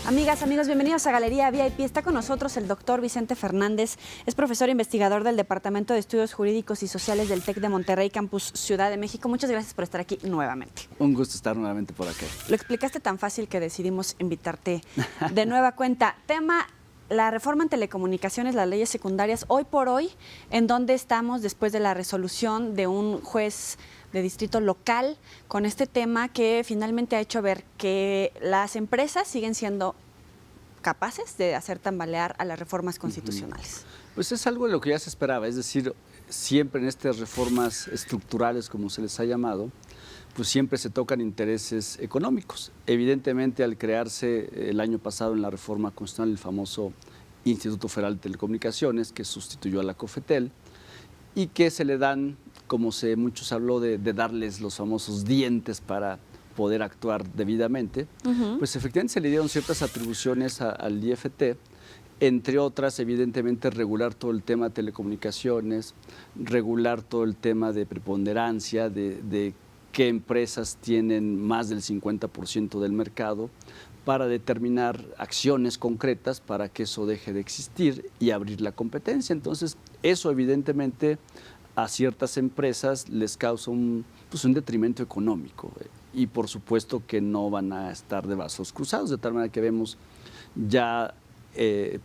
Amigas, amigos, bienvenidos a Galería VIP. Está con nosotros el doctor Vicente Fernández, es profesor e investigador del Departamento de Estudios Jurídicos y Sociales del TEC de Monterrey, Campus Ciudad de México. Muchas gracias por estar aquí nuevamente. Un gusto estar nuevamente por acá. Lo explicaste tan fácil que decidimos invitarte de nueva cuenta. Tema: la reforma en telecomunicaciones, las leyes secundarias. Hoy por hoy, ¿en dónde estamos después de la resolución de un juez de distrito local con este tema que finalmente ha hecho ver que las empresas siguen siendo capaces de hacer tambalear a las reformas constitucionales? Pues es algo de lo que ya se esperaba, es decir, siempre en estas reformas estructurales, como se les ha llamado, pues siempre se tocan intereses económicos. Evidentemente, al crearse el año pasado en la reforma constitucional el famoso Instituto Federal de Telecomunicaciones, que sustituyó a la COFETEL, y que se le dan, como muchos habló de darles los famosos dientes para poder actuar debidamente, pues efectivamente se le dieron ciertas atribuciones al IFT, entre otras, evidentemente, regular todo el tema de telecomunicaciones, regular todo el tema de preponderancia, de qué empresas tienen más del 50% del mercado, para determinar acciones concretas para que eso deje de existir y abrir la competencia. Entonces, eso evidentemente a ciertas empresas les causa un detrimento económico y por supuesto que no van a estar de brazos cruzados, de tal manera que vemos ya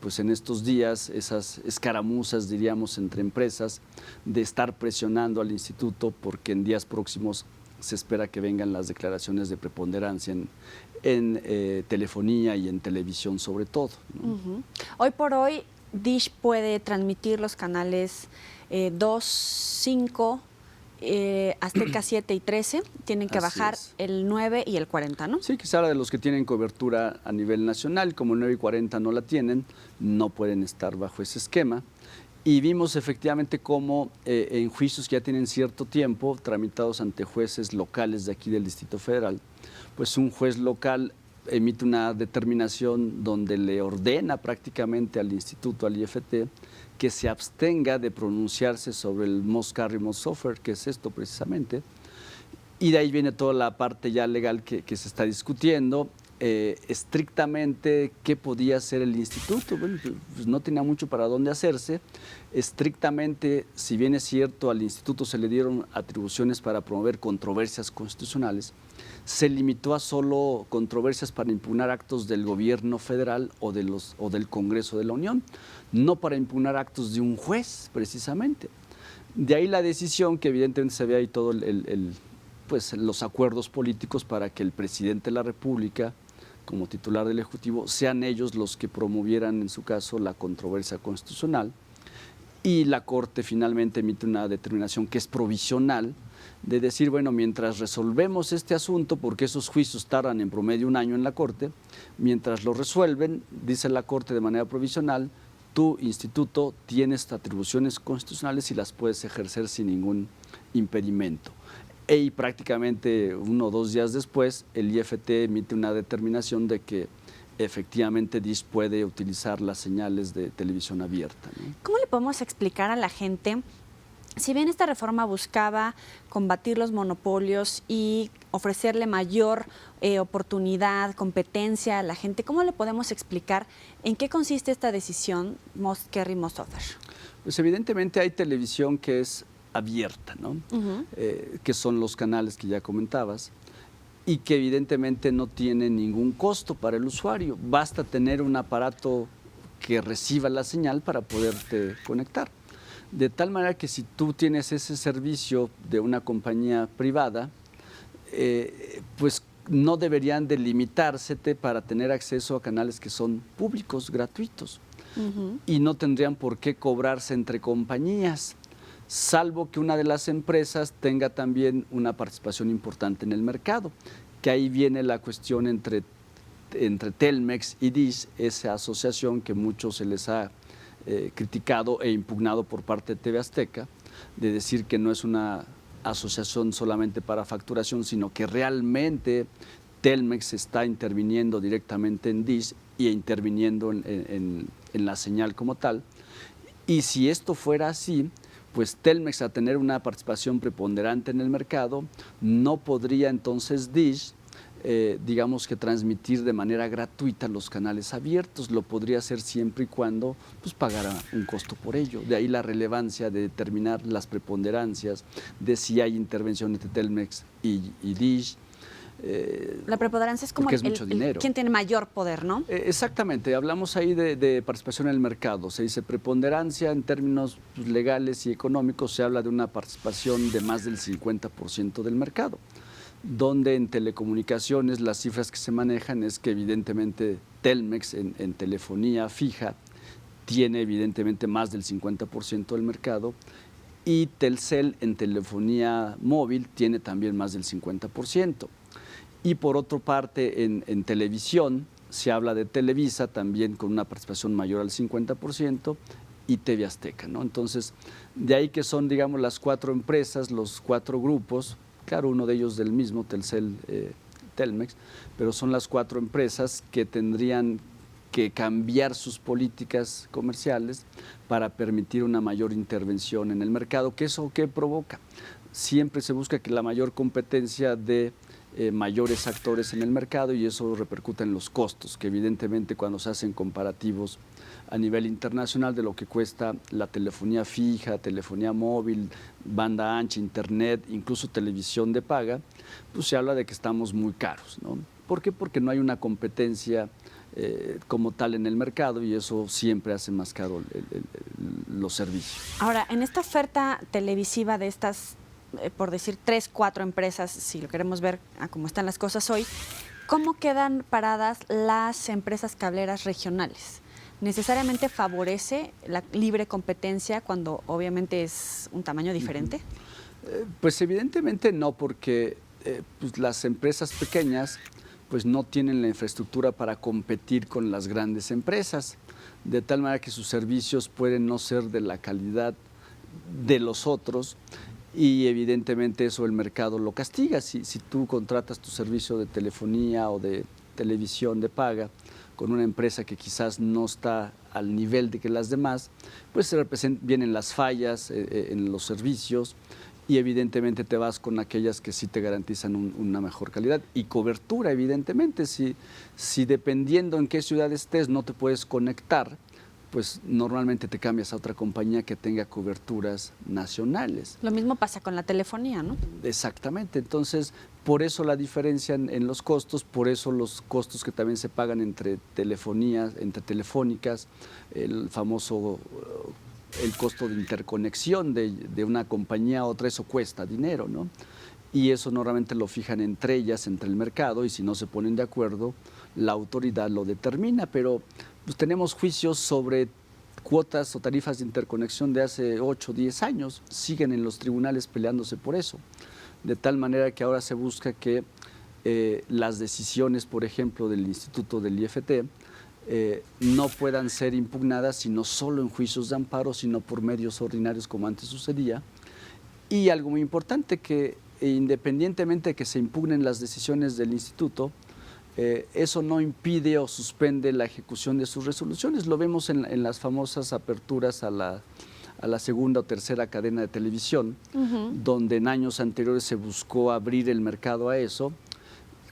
pues en estos días esas escaramuzas, diríamos, entre empresas de estar presionando al instituto porque en días próximos se espera que vengan las declaraciones de preponderancia en telefonía y en televisión sobre todo, ¿no? Hoy por hoy, Dish puede transmitir los canales 2, 5, Azteca 7 y 13. Tienen que bajar el 9 y el 40, ¿no? Sí, que se habla de los que tienen cobertura a nivel nacional. Como el 9 y 40 no la tienen, no pueden estar bajo ese esquema. Y vimos efectivamente cómo en juicios que ya tienen cierto tiempo, tramitados ante jueces locales de aquí del Distrito Federal, pues un juez local emite una determinación donde le ordena prácticamente al instituto, al IFT, que se abstenga de pronunciarse sobre el Most Carry Most Suffer, que es esto precisamente. Y de ahí viene toda la parte ya legal que se está discutiendo. Estrictamente, ¿qué podía hacer el instituto? Bueno, pues no tenía mucho para dónde hacerse. Estrictamente, si bien es cierto, al instituto se le dieron atribuciones para promover controversias constitucionales, se limitó a solo controversias para impugnar actos del gobierno federal o del Congreso de la Unión, no para impugnar actos de un juez, precisamente. De ahí la decisión que evidentemente se ve ahí todo pues los acuerdos políticos para que el presidente de la República, como titular del Ejecutivo, sean ellos los que promovieran, en su caso, la controversia constitucional. Y la Corte finalmente emite una determinación que es provisional, de decir, bueno, mientras resolvemos este asunto, porque esos juicios tardan en promedio un año en la Corte, mientras lo resuelven, dice la Corte de manera provisional, tu instituto tienes atribuciones constitucionales y las puedes ejercer sin ningún impedimento. Y prácticamente 1 o 2 días después, el IFT emite una determinación de que efectivamente Dish puede utilizar las señales de televisión abierta, ¿no? ¿Cómo le podemos explicar a la gente, si bien esta reforma buscaba combatir los monopolios y ofrecerle mayor oportunidad, competencia a la gente, cómo le podemos explicar en qué consiste esta decisión Most Carry Most Suffer? Pues evidentemente hay televisión que es abierta, ¿no? Que son los canales que ya comentabas y que evidentemente no tienen ningún costo para el usuario. Basta tener un aparato que reciba la señal para poderte conectar. De tal manera que si tú tienes ese servicio de una compañía privada, pues no deberían delimitársete para tener acceso a canales que son públicos, gratuitos, y no tendrían por qué cobrarse entre compañías, salvo que una de las empresas tenga también una participación importante en el mercado, que ahí viene la cuestión entre Telmex y Dish, esa asociación que muchos se les ha criticado e impugnado por parte de TV Azteca, de decir que no es una asociación solamente para facturación, sino que realmente Telmex está interviniendo directamente en Dish y interviniendo en la señal como tal. Y si esto fuera así, pues Telmex, a tener una participación preponderante en el mercado, no podría entonces Dish, digamos que transmitir de manera gratuita los canales abiertos. Lo podría hacer siempre y cuando pues, pagara un costo por ello. De ahí la relevancia de determinar las preponderancias, de si hay intervención entre Telmex y Dish. La preponderancia es como es mucho dinero. Quién tiene mayor poder, ¿no? Exactamente, hablamos ahí de participación en el mercado. Se dice preponderancia en términos pues, legales y económicos, se habla de una participación de más del 50% del mercado, donde en telecomunicaciones las cifras que se manejan es que evidentemente Telmex en telefonía fija tiene evidentemente más del 50% del mercado, y Telcel en telefonía móvil tiene también más del 50%. Y por otra parte, en televisión se habla de Televisa también con una participación mayor al 50%, y TV Azteca, ¿no? Entonces, de ahí que son, digamos, las 4 empresas, los 4 grupos, claro, uno de ellos del mismo, Telcel, Telmex, pero son las 4 empresas que tendrían que cambiar sus políticas comerciales para permitir una mayor intervención en el mercado. ¿Qué eso qué provoca? Siempre se busca que la mayor competencia de mayores actores en el mercado, y eso repercute en los costos, que evidentemente cuando se hacen comparativos a nivel internacional de lo que cuesta la telefonía fija, telefonía móvil, banda ancha, internet, incluso televisión de paga, pues se habla de que estamos muy caros, ¿no? ¿Por qué? Porque no hay una competencia como tal en el mercado, y eso siempre hace más caro los servicios. Ahora, en esta oferta televisiva de estas, por decir 3, 4 empresas, si lo queremos ver a cómo están las cosas hoy, ¿cómo quedan paradas las empresas cableras regionales? ¿Necesariamente favorece la libre competencia cuando obviamente es un tamaño diferente? Pues evidentemente no, porque pues las empresas pequeñas pues no tienen la infraestructura para competir con las grandes empresas, de tal manera que sus servicios pueden no ser de la calidad de los otros, y evidentemente eso el mercado lo castiga. Si tú contratas tu servicio de telefonía o de televisión de paga con una empresa que quizás no está al nivel de que las demás, pues vienen las fallas en los servicios, y evidentemente te vas con aquellas que sí te garantizan una mejor calidad y cobertura. Evidentemente, si dependiendo en qué ciudad estés no te puedes conectar, pues normalmente te cambias a otra compañía que tenga coberturas nacionales. Lo mismo pasa con la telefonía, ¿no? Exactamente, entonces por eso la diferencia en los costos, por eso los costos que también se pagan entre telefonías, entre telefónicas, el famoso el costo de interconexión de una compañía a otra, eso cuesta dinero, ¿no? Y eso normalmente lo fijan entre ellas, entre el mercado, y si no se ponen de acuerdo, la autoridad lo determina, pero pues tenemos juicios sobre cuotas o tarifas de interconexión de hace 8 o 10 años, siguen en los tribunales peleándose por eso, de tal manera que ahora se busca que las decisiones, por ejemplo, del Instituto del IFT, no puedan ser impugnadas sino solo en juicios de amparo, sino por medios ordinarios como antes sucedía. Y algo muy importante, que independientemente de que se impugnen las decisiones del instituto, eso no impide o suspende la ejecución de sus resoluciones. Lo vemos en las famosas aperturas a la segunda o tercera cadena de televisión, donde en años anteriores se buscó abrir el mercado a eso.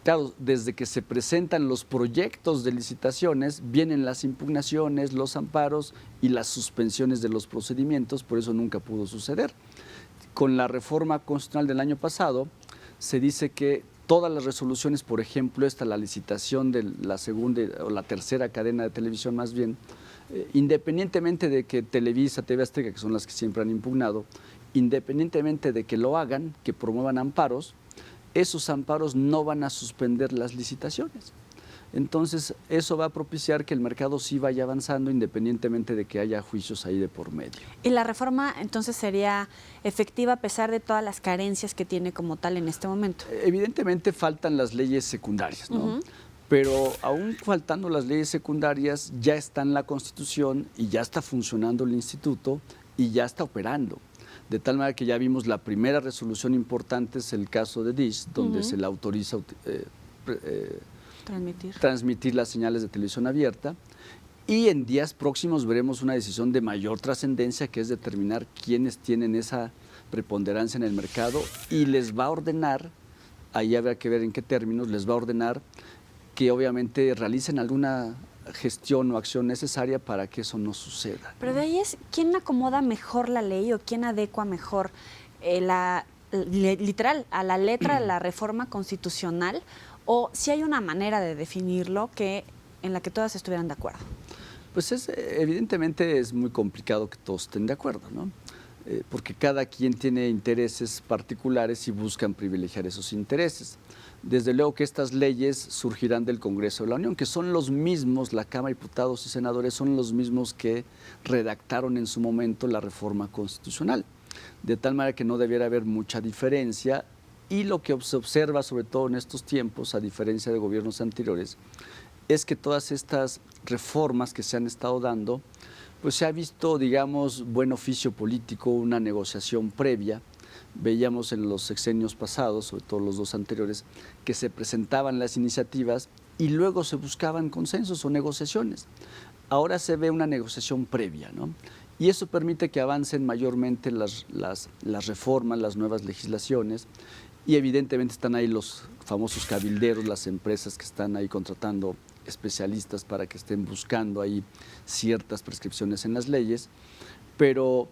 Claro, desde que se presentan los proyectos de licitaciones, vienen las impugnaciones, los amparos y las suspensiones de los procedimientos, por eso nunca pudo suceder. Con la reforma constitucional del año pasado, se dice que todas las resoluciones, por ejemplo, la licitación de la segunda o la tercera cadena de televisión más bien, independientemente de que Televisa, TV Azteca, que son las que siempre han impugnado, independientemente de que lo hagan, que promuevan amparos, esos amparos no van a suspender las licitaciones. Entonces, eso va a propiciar que el mercado sí vaya avanzando independientemente de que haya juicios ahí de por medio. ¿Y la reforma entonces sería efectiva a pesar de todas las carencias que tiene como tal en este momento? Evidentemente faltan las leyes secundarias, ¿no? Pero aún faltando las leyes secundarias, ya está en la Constitución y ya está funcionando el instituto y ya está operando. De tal manera que ya vimos la primera resolución importante, es el caso de Dish, donde se le autoriza transmitir las señales de televisión abierta, y en días próximos veremos una decisión de mayor trascendencia, que es determinar quiénes tienen esa preponderancia en el mercado, y les va a ordenar, ahí habrá que ver en qué términos, les va a ordenar que obviamente realicen alguna gestión o acción necesaria para que eso no suceda. Pero de ahí es, ¿quién acomoda mejor la ley o quién adecua mejor literal a la letra de la reforma constitucional? ¿O si hay una manera de definirlo en la que todas estuvieran de acuerdo? Pues evidentemente es muy complicado que todos estén de acuerdo, ¿no? Porque cada quien tiene intereses particulares y buscan privilegiar esos intereses. Desde luego que estas leyes surgirán del Congreso de la Unión, que son los mismos, la Cámara de Diputados y Senadores son los mismos que redactaron en su momento la reforma constitucional, de tal manera que no debiera haber mucha diferencia. Y lo que se observa, sobre todo en estos tiempos, a diferencia de gobiernos anteriores, es que todas estas reformas que se han estado dando, pues se ha visto, digamos, buen oficio político, una negociación previa. Veíamos en los sexenios pasados, sobre todo los dos anteriores, que se presentaban las iniciativas y luego se buscaban consensos o negociaciones. Ahora se ve una negociación previa, ¿no? Y eso permite que avancen mayormente las reformas, las nuevas legislaciones. Y evidentemente están ahí los famosos cabilderos, las empresas que están ahí contratando especialistas para que estén buscando ahí ciertas prescripciones en las leyes. Pero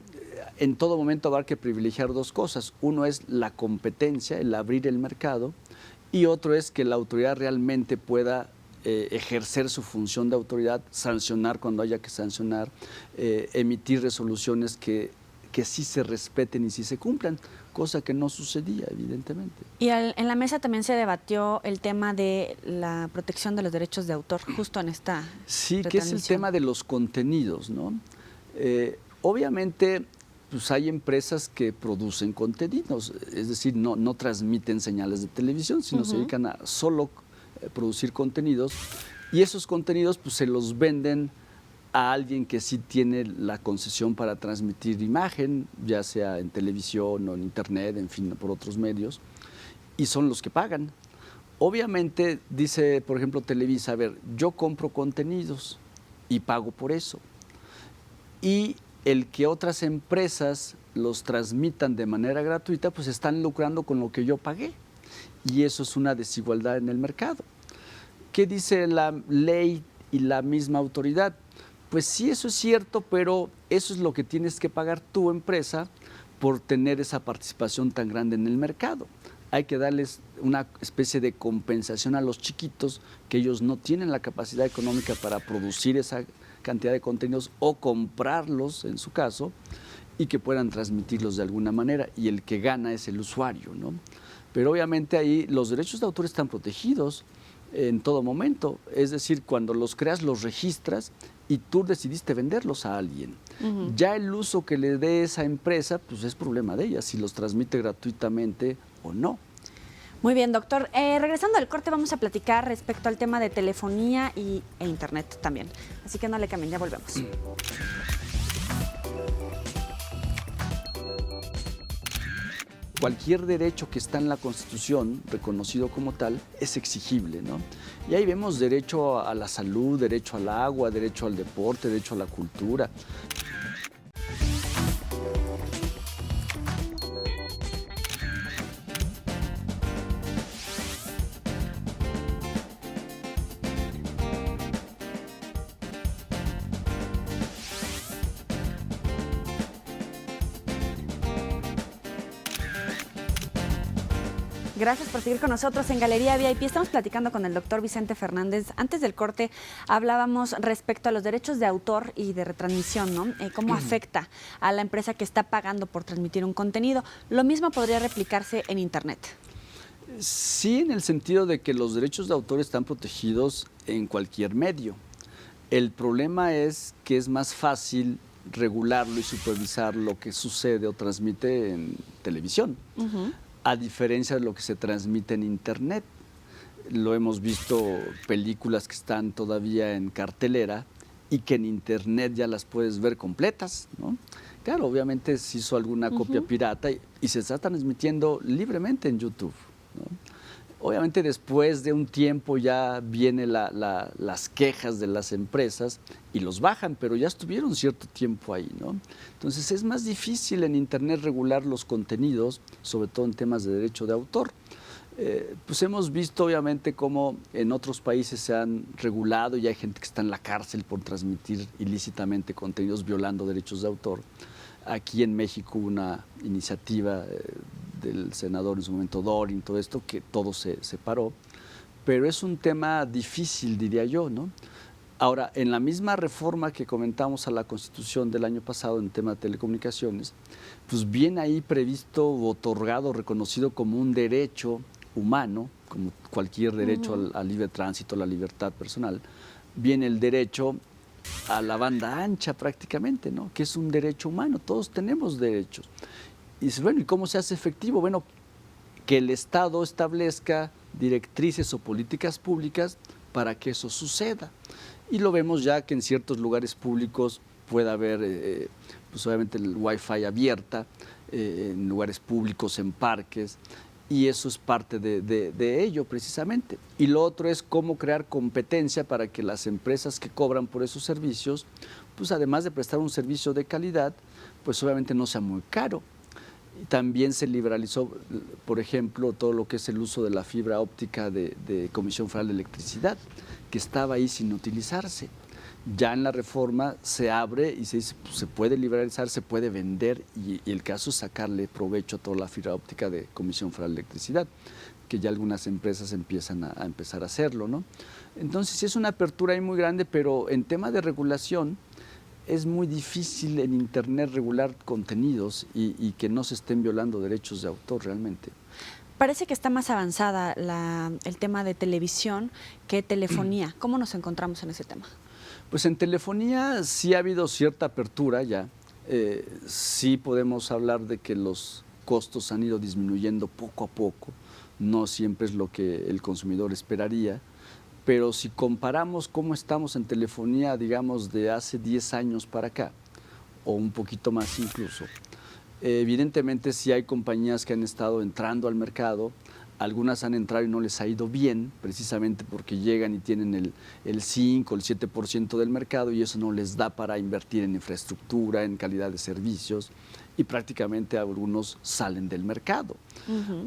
en todo momento habrá que privilegiar dos cosas. Uno es la competencia, el abrir el mercado, y otro es que la autoridad realmente pueda ejercer su función de autoridad, sancionar cuando haya que sancionar, emitir resoluciones que sí se respeten y sí se cumplan, cosa que no sucedía, evidentemente. Y en la mesa también se debatió el tema de la protección de los derechos de autor, justo en esta Sí, que es el tema de los contenidos, ¿no? Obviamente, pues hay empresas que producen contenidos, es decir, no transmiten señales de televisión, sino se dedican a solo producir contenidos, y esos contenidos pues se los venden a alguien que sí tiene la concesión para transmitir imagen, ya sea en televisión o en internet, en fin, por otros medios, y son los que pagan. Obviamente, dice, por ejemplo, Televisa, a ver, yo compro contenidos y pago por eso. Y el que otras empresas los transmitan de manera gratuita, pues están lucrando con lo que yo pagué. Y eso es una desigualdad en el mercado. ¿Qué dice la ley y la misma autoridad? Pues sí, eso es cierto, pero eso es lo que tienes que pagar tu empresa por tener esa participación tan grande en el mercado. Hay que darles una especie de compensación a los chiquitos, que ellos no tienen la capacidad económica para producir esa cantidad de contenidos o comprarlos, en su caso, y que puedan transmitirlos de alguna manera, y el que gana es el usuario, ¿no? Pero obviamente ahí los derechos de autor están protegidos en todo momento, es decir, cuando los creas los registras y tú decidiste venderlos a alguien. Ya el uso que le dé esa empresa, pues es problema de ella, si los transmite gratuitamente o no. Muy bien, doctor. Regresando al corte, vamos a platicar respecto al tema de telefonía e internet también. Así que no le cambien, ya volvemos. Cualquier derecho que está en la Constitución, reconocido como tal, es exigible, ¿no? Y ahí vemos derecho a la salud, derecho al agua, derecho al deporte, derecho a la cultura. Gracias por seguir con nosotros en Galería VIP. Estamos platicando con el doctor Vicente Fernández. Antes del corte hablábamos respecto a los derechos de autor y de retransmisión, ¿no? Cómo afecta a la empresa que está pagando por transmitir un contenido. Lo mismo podría replicarse en Internet. Sí, en el sentido de que los derechos de autor están protegidos en cualquier medio. El problema es que es más fácil regularlo y supervisar lo que sucede o transmite en televisión, a diferencia de lo que se transmite en Internet. Lo hemos visto, películas que están todavía en cartelera y que en Internet ya las puedes ver completas, ¿no? Claro, obviamente se hizo alguna copia pirata y se está transmitiendo libremente en YouTube, ¿no? Obviamente después de un tiempo ya vienen las quejas de las empresas y los bajan, pero ya estuvieron cierto tiempo ahí, ¿no? Entonces es más difícil en Internet regular los contenidos, sobre todo en temas de derecho de autor. Pues hemos visto obviamente cómo en otros países se han regulado y hay gente que está en la cárcel por transmitir ilícitamente contenidos violando derechos de autor. Aquí en México hubo una iniciativa del senador en su momento Dorin, todo esto, que todo se separó, pero es un tema difícil, diría yo, ¿no? Ahora, en la misma reforma que comentamos a la Constitución del año pasado en tema de telecomunicaciones, pues viene ahí previsto, otorgado, reconocido como un derecho humano, como cualquier derecho al libre tránsito, a la libertad personal, viene el derecho a la banda ancha prácticamente, ¿no? Que es un derecho humano, todos tenemos derechos. Y dice, bueno, ¿y cómo se hace efectivo? Bueno, que el Estado establezca directrices o políticas públicas para que eso suceda. Y lo vemos ya que en ciertos lugares públicos puede haber, pues obviamente el Wi-Fi abierta, en lugares públicos, en parques, y eso es parte de ello precisamente. Y lo otro es cómo crear competencia para que las empresas que cobran por esos servicios, pues además de prestar un servicio de calidad, pues obviamente no sea muy caro. Y también se liberalizó, por ejemplo, todo lo que es el uso de la fibra óptica de Comisión Federal de Electricidad, que estaba ahí sin utilizarse. Ya en la reforma se abre y se dice, pues, se puede liberalizar, se puede vender y el caso es sacarle provecho a toda la fibra óptica de Comisión Federal de Electricidad, que ya algunas empresas empiezan a empezar a hacerlo, ¿no? Entonces sí es una apertura ahí muy grande, pero en tema de regulación es muy difícil en Internet regular contenidos y que no se estén violando derechos de autor realmente. Parece que está más avanzada el tema de televisión que telefonía. ¿Cómo nos encontramos en ese tema? Pues en telefonía sí ha habido cierta apertura ya. Sí podemos hablar de que los costos han ido disminuyendo poco a poco. No siempre es lo que el consumidor esperaría. Pero si comparamos cómo estamos en telefonía, digamos, de hace 10 años para acá, o un poquito más incluso, evidentemente sí hay compañías que han estado entrando al mercado, algunas han entrado y no les ha ido bien, precisamente porque llegan y tienen el 5 o el 7% del mercado y eso no les da para invertir en infraestructura, en calidad de servicios, y prácticamente algunos salen del mercado.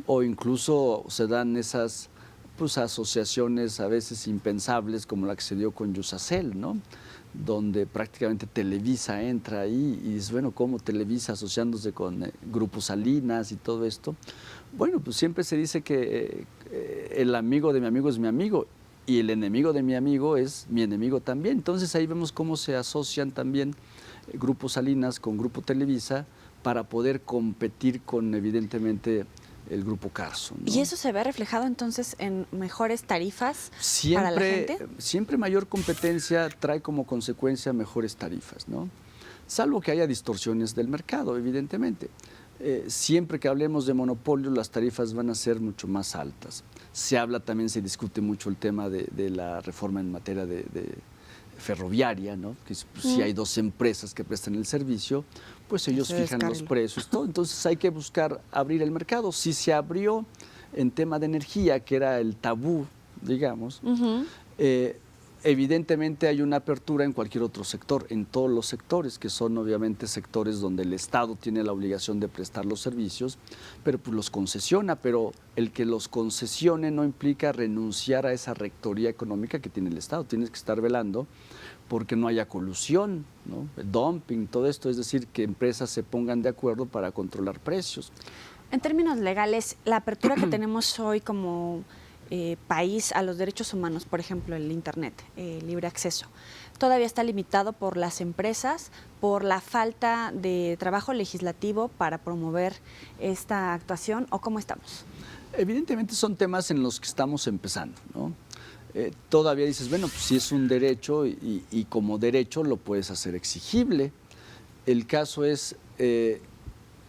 O incluso se dan esas pues asociaciones a veces impensables como la que se dio con Yusacell, ¿no? Donde prácticamente Televisa entra ahí y dice, bueno, ¿cómo Televisa asociándose con Grupo Salinas y todo esto? Bueno, pues siempre se dice que el amigo de mi amigo es mi amigo y el enemigo de mi amigo es mi enemigo también. Entonces ahí vemos cómo se asocian también Grupo Salinas con Grupo Televisa para poder competir con, evidentemente, el Grupo Carso, ¿no? ¿Y eso se ve reflejado entonces en mejores tarifas para la gente? Siempre mayor competencia trae como consecuencia mejores tarifas, ¿no? Salvo que haya distorsiones del mercado, evidentemente. Siempre que hablemos de monopolio, las tarifas van a ser mucho más altas. Se habla también, se discute mucho el tema de la reforma en materia de ferroviaria, ¿no? Que pues, si hay dos empresas que prestan el servicio, pues ellos fijan los precios, todo. Entonces hay que buscar abrir el mercado. Si se abrió en tema de energía, que era el tabú, digamos, evidentemente hay una apertura en cualquier otro sector, en todos los sectores, que son obviamente sectores donde el Estado tiene la obligación de prestar los servicios, pero pues los concesiona, pero el que los concesione no implica renunciar a esa rectoría económica que tiene el Estado. Tienes que estar velando porque no haya colusión, ¿no? El dumping, todo esto, es decir, que empresas se pongan de acuerdo para controlar precios. En términos legales, la apertura que tenemos hoy como país a los derechos humanos, por ejemplo, el Internet, libre acceso, todavía está limitado por las empresas, por la falta de trabajo legislativo para promover esta actuación, ¿o cómo estamos? Evidentemente son temas en los que estamos empezando, ¿no? Todavía dices, bueno, pues sí es un derecho y como derecho lo puedes hacer exigible. El caso es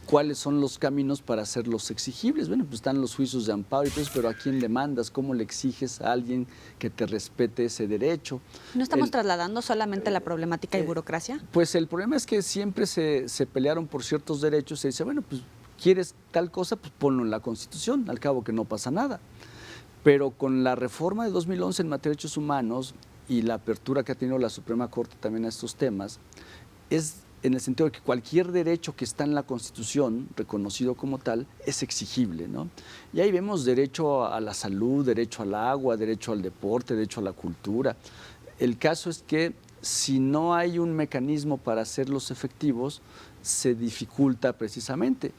cuáles son los caminos para hacerlos exigibles. Bueno, pues están los juicios de amparo y todo eso, pero ¿a quién demandas? ¿Cómo le exiges a alguien que te respete ese derecho? ¿No estamos trasladando solamente la problemática y burocracia? Pues el problema es que siempre se pelearon por ciertos derechos. Se dice, bueno, pues quieres tal cosa, pues ponlo en la Constitución, al cabo que no pasa nada. Pero con la reforma de 2011 en materia de derechos humanos y la apertura que ha tenido la Suprema Corte también a estos temas, es en el sentido de que cualquier derecho que está en la Constitución, reconocido como tal, es exigible, ¿no? Y ahí vemos derecho a la salud, derecho al agua, derecho al deporte, derecho a la cultura. El caso es que si no hay un mecanismo para hacerlos efectivos, se dificulta precisamente.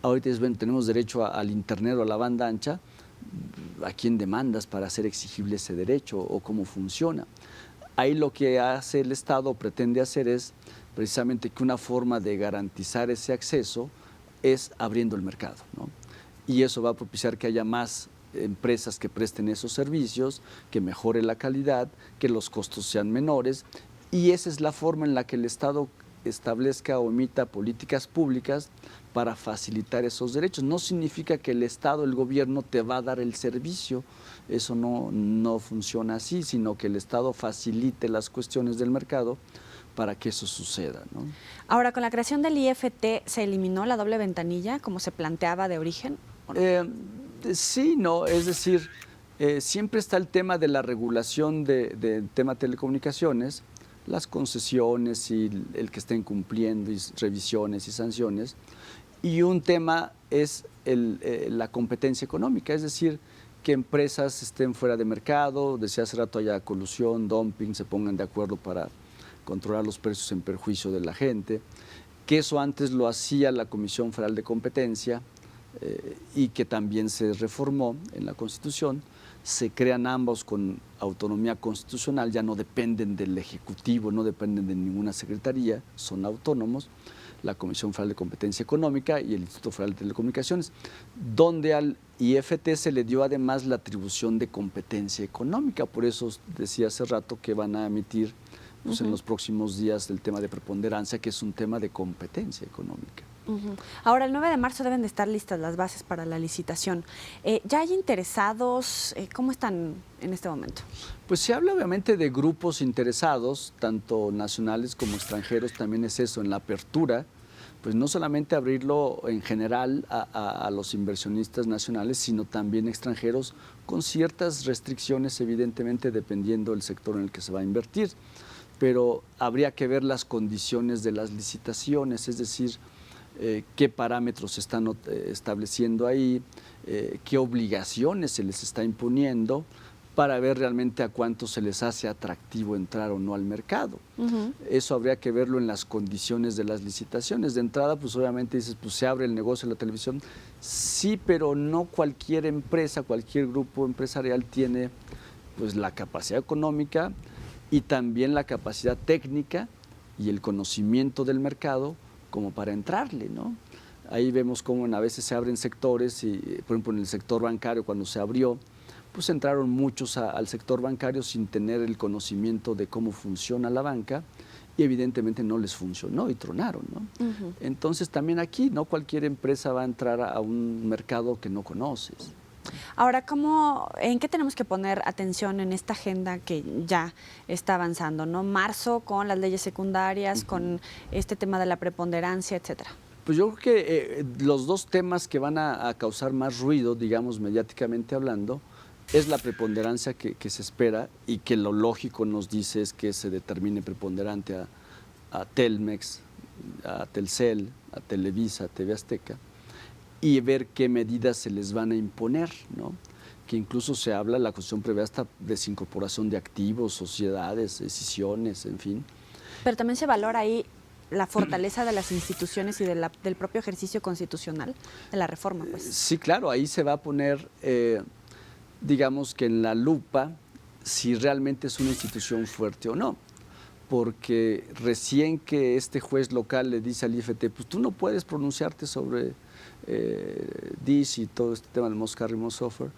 Ahorita bueno, tenemos derecho al internet o a la banda ancha. ¿A quién demandas para hacer exigible ese derecho o cómo funciona? Ahí lo que hace el Estado o pretende hacer es precisamente que una forma de garantizar ese acceso es abriendo el mercado, ¿no? Y eso va a propiciar que haya más empresas que presten esos servicios, que mejore la calidad, que los costos sean menores, y esa es la forma en la que el Estado establezca o emita políticas públicas para facilitar esos derechos. No significa que el Estado, el gobierno, te va a dar el servicio, eso no funciona así, sino que el Estado facilite las cuestiones del mercado para que eso suceda, ¿no? Ahora, con la creación del IFT, ¿se eliminó la doble ventanilla como se planteaba de origen? Sí, no, es decir, siempre está el tema de la regulación del tema de telecomunicaciones, las concesiones y el que estén cumpliendo, y revisiones y sanciones, y un tema es la competencia económica, es decir, que empresas estén fuera de mercado, decía hace rato haya colusión, dumping, se pongan de acuerdo para controlar los precios en perjuicio de la gente, que eso antes lo hacía la Comisión Federal de Competencia y que también se reformó en la Constitución. Se crean ambos con autonomía constitucional, ya no dependen del Ejecutivo, no dependen de ninguna secretaría, son autónomos, la Comisión Federal de Competencia Económica y el Instituto Federal de Telecomunicaciones, donde al IFT se le dio además la atribución de competencia económica, por eso decía hace rato que van a emitir pues, en los próximos días el tema de preponderancia, que es un tema de competencia económica. Ahora, el 9 de marzo deben de estar listas las bases para la licitación. ¿Ya hay interesados? ¿Cómo están en este momento? Pues se habla obviamente de grupos interesados, tanto nacionales como extranjeros, también es eso, en la apertura, pues no solamente abrirlo en general a los inversionistas nacionales, sino también extranjeros, con ciertas restricciones, evidentemente, dependiendo del sector en el que se va a invertir. Pero habría que ver las condiciones de las licitaciones, es decir, qué parámetros se están estableciendo ahí, qué obligaciones se les está imponiendo para ver realmente a cuánto se les hace atractivo entrar o no al mercado. Eso habría que verlo en las condiciones de las licitaciones. De entrada, pues obviamente dices, pues se abre el negocio de la televisión. Sí, pero no cualquier empresa, cualquier grupo empresarial tiene pues la capacidad económica y también la capacidad técnica y el conocimiento del mercado como para entrarle, ¿no? Ahí vemos cómo a veces se abren sectores, y, por ejemplo, en el sector bancario, cuando se abrió, pues entraron muchos al sector bancario sin tener el conocimiento de cómo funciona la banca y evidentemente no les funcionó y tronaron, ¿no? Entonces también aquí no cualquier empresa va a entrar a un mercado que no conoces. Ahora, ¿en qué tenemos que poner atención en esta agenda que ya está avanzando, ¿no? Marzo con las leyes secundarias, con este tema de la preponderancia, etcétera. Pues yo creo que los dos temas que van a causar más ruido, digamos, mediáticamente hablando, es la preponderancia que se espera y que lo lógico nos dice es que se determine preponderante a Telmex, a Telcel, a Televisa, a TV Azteca, y ver qué medidas se les van a imponer, ¿no? Que incluso se habla, la Constitución prevé hasta desincorporación de activos, sociedades, decisiones, en fin. Pero también se valora ahí la fortaleza de las instituciones y del propio ejercicio constitucional de la reforma, pues. Sí, claro, ahí se va a poner, digamos que en la lupa, si realmente es una institución fuerte o no. Porque recién que este juez local le dice al IFT, pues tú no puedes pronunciarte sobre DIS y todo este tema del Most Carry Most Suffer.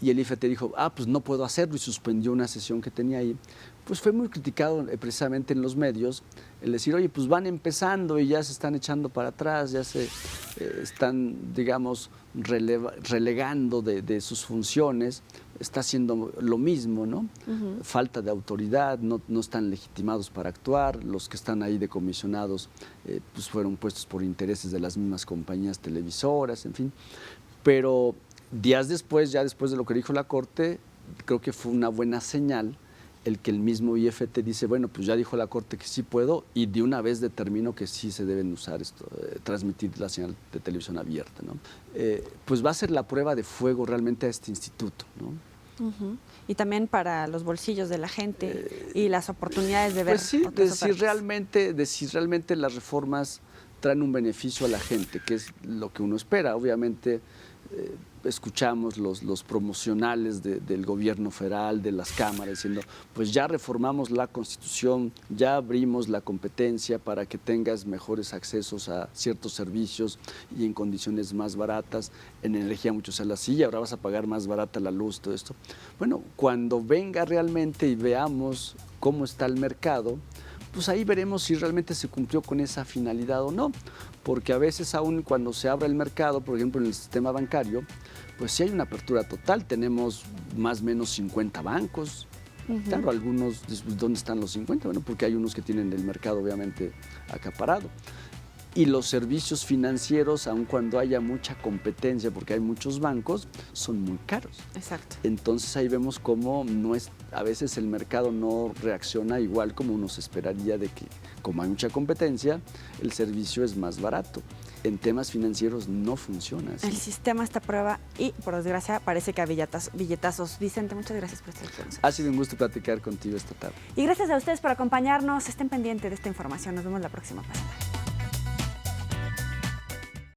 Y el IFT dijo, pues no puedo hacerlo, y suspendió una sesión que tenía ahí. Pues fue muy criticado precisamente en los medios el decir, oye, pues van empezando y ya se están echando para atrás, ya se están, digamos, relegando de sus funciones, está haciendo lo mismo, ¿no? Falta de autoridad, no están legitimados para actuar, los que están ahí decomisionados pues fueron puestos por intereses de las mismas compañías televisoras, en fin. Pero días después, ya después de lo que dijo la Corte, creo que fue una buena señal el que el mismo IFT dice, bueno, pues ya dijo la Corte que sí puedo y de una vez determino que sí se deben usar esto, transmitir la señal de televisión abierta, ¿no? Pues va a ser la prueba de fuego realmente a este instituto, ¿no? Y también para los bolsillos de la gente y las oportunidades de ver. Pues sí, de si realmente las reformas traen un beneficio a la gente, que es lo que uno espera. Obviamente escuchamos los promocionales del gobierno federal, de las cámaras, diciendo, pues ya reformamos la Constitución, ya abrimos la competencia para que tengas mejores accesos a ciertos servicios y en condiciones más baratas. En energía mucho se habla así, ahora vas a pagar más barata la luz, todo esto. Bueno, cuando venga realmente y veamos cómo está el mercado, pues ahí veremos si realmente se cumplió con esa finalidad o no, porque a veces aún cuando se abre el mercado, por ejemplo en el sistema bancario, pues sí hay una apertura total, tenemos más o menos 50 bancos, claro, algunos, ¿dónde están los 50? Bueno, porque hay unos que tienen el mercado obviamente acaparado. Y los servicios financieros, aun cuando haya mucha competencia, porque hay muchos bancos, son muy caros. Exacto. Entonces ahí vemos cómo a veces el mercado no reacciona igual como uno se esperaría de que, como hay mucha competencia, el servicio es más barato. En temas financieros no funciona así. El sistema está a prueba y, por desgracia, parece que a billetazos. Vicente, muchas gracias por estar con nosotros. Ha sido un gusto platicar contigo esta tarde. Y gracias a ustedes por acompañarnos. Estén pendientes de esta información. Nos vemos la próxima pasada.